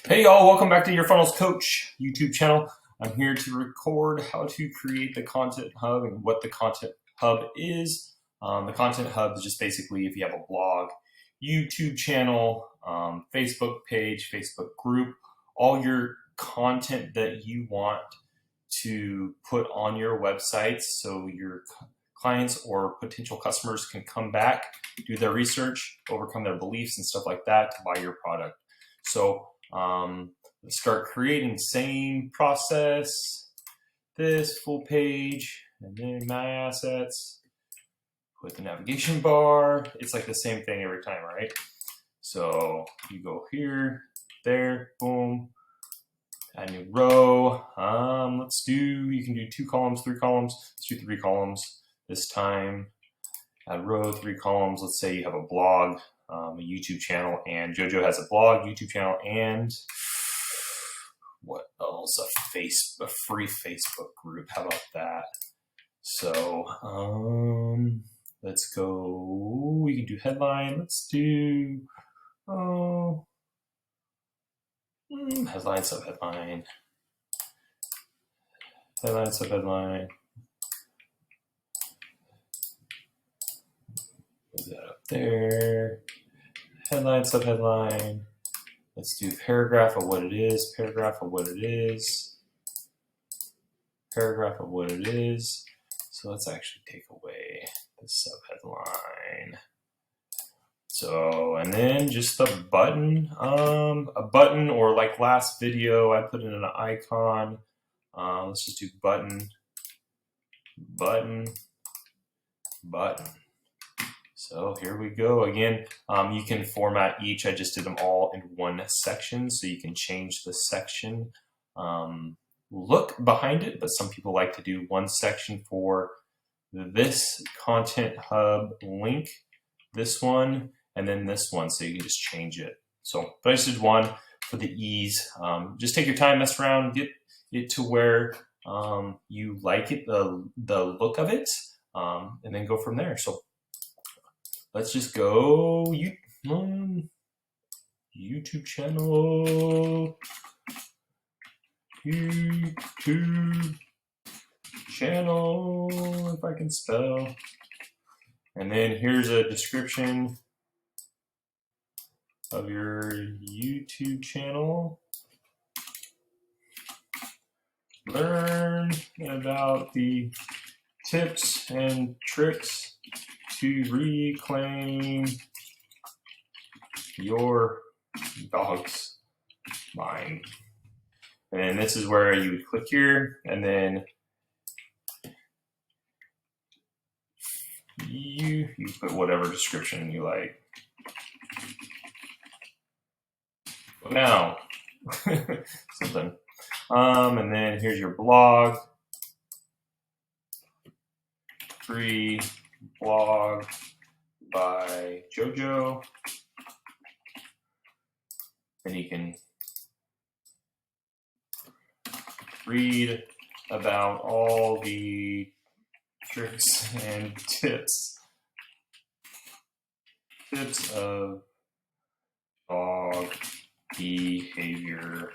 Hey y'all, welcome back to your Funnels Coach YouTube channel. I'm here to record how to create the Content Hub and what the Content Hub is. The Content Hub is just basically if you have a blog, YouTube channel, Facebook page, Facebook group, all your content that you want to put on your websites so your clients or potential customers can come back, do their research, overcome their beliefs and stuff like that to buy your product. So let's start creating. Same process, this full page, and then my assets, put the navigation bar. It's like the same thing every time, right? So you go here, there, boom, add new row. You can do 2 columns, 3 columns. Let's do 3 columns this time. Add row, 3 columns. Let's say you have a blog, a YouTube channel, and JoJo has a blog, YouTube channel, and what else? A free Facebook group. How about that? So let's go. We can do headline. Let's do headline, subheadline, headline, subheadline. Put that up there. Headline, subheadline. Let's do paragraph of what it is, paragraph of what it is, paragraph of what it is. So let's actually take away the subheadline. So, and then just a button, or like last video, I put in an icon. Let's just do button, button, button. So here we go again. You can format each. I just did them all in one section, so you can change the section look behind it, but some people like to do one section for this Content Hub link, this one, and then this one, so you can just change it. So, but I just did one for the ease. Just take your time, mess around, get it to where you like it, the look of it, and then go from there. So let's just go YouTube channel, YouTube channel, if I can spell. And then here's a description of your YouTube channel. Learn about the tips and tricks to reclaim your dog's mind. And this is where you would click here, and then you put whatever description you like. Now, something. And then here's your blog. Free blog by JoJo. And you can read about all the tricks and tips of dog behavior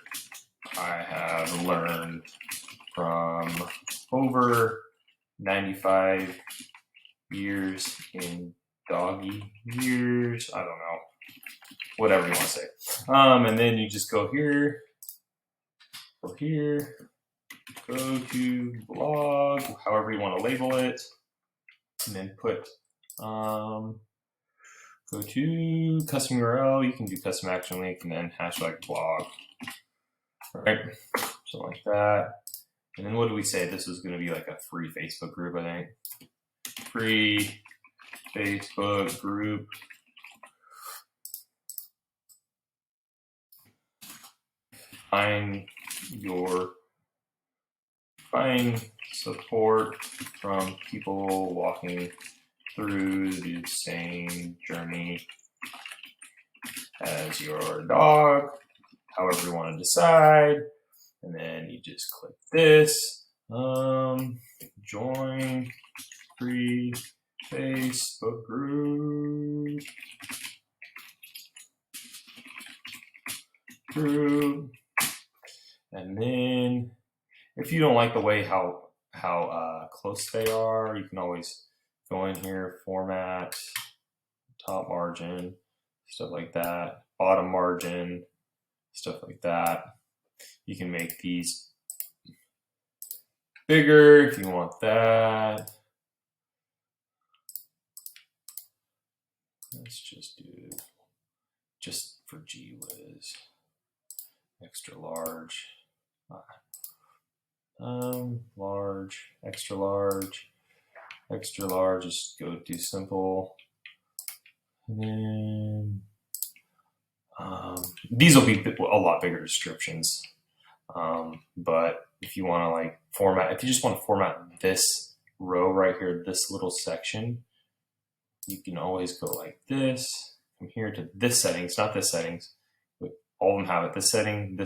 I have learned from over 95 years in doggy years. I don't know, whatever you want to say. And then you just go here, go to blog, however you want to label it, and then put go to custom URL. You can do custom action link and then hashtag blog. All right, so like that. And then what do we say? This is going to be like a free Facebook group, I think. Free Facebook group. Find support from people walking through the same journey as your dog, however you want to decide. And then you just click this, join free Facebook group. through. And then if you don't like the way how close they are, you can always go in here, format, top margin, stuff like that, bottom margin, stuff like that. You can make these bigger if you want that. Let's just do, just for gee whiz, extra large, large, extra large, extra large, just go do simple. And then these will be a lot bigger descriptions. But if you want to like format, if you just want to format this row right here, this little section, you can always go like this, from here to this settings, not this settings, but all of them have it, this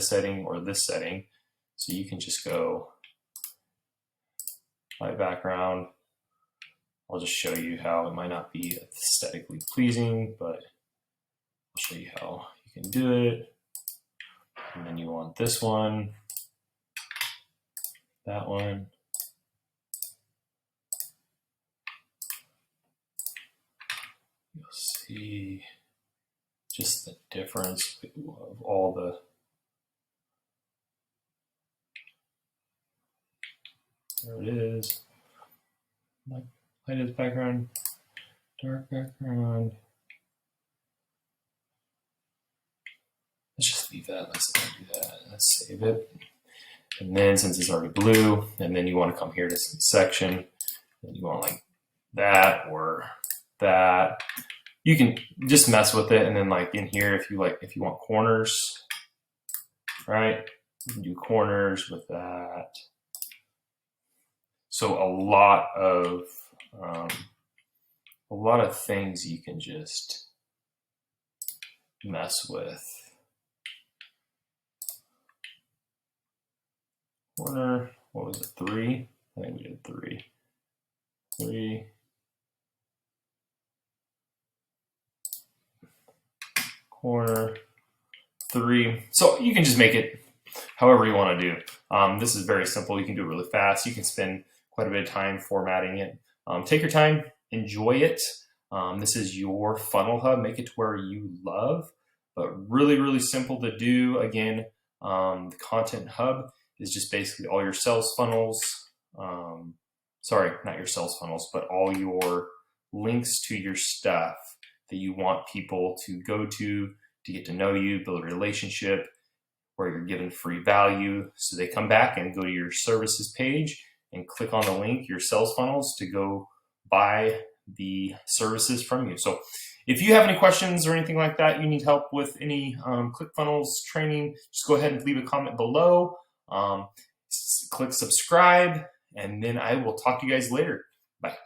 setting, or this setting. So you can just go light background. I'll just show you how it might not be aesthetically pleasing, but I'll show you how you can do it. And then you want this one, that one. You'll see just the difference of all the there it is. Light as background, dark background. Let's just leave that. Let's not do that. Let's save it. And then since it's already blue, and then you want to come here to some section, and you want like that or that. You can just mess with it, and then like in here, if you want corners, right? You can do corners with that. So a lot of things you can just mess with. Corner, what was it, 3? I think we did 3. 3. Corner, 3. So you can just make it however you want to do. This is very simple. You can do it really fast. You can spend quite a bit of time formatting it. Take your time, enjoy it. This is your funnel hub. Make it to where you love, but really, really simple to do. Again, the content hub is just basically all your sales funnels. Sorry, not your sales funnels, but all your links to your stuff that you want people to go to get to know you, build a relationship, where you're given free value. So they come back and go to your services page and click on the link, your sales funnels, to go buy the services from you. So if you have any questions or anything like that, you need help with any ClickFunnels training, just go ahead and leave a comment below. Click subscribe, and then I will talk to you guys later. Bye.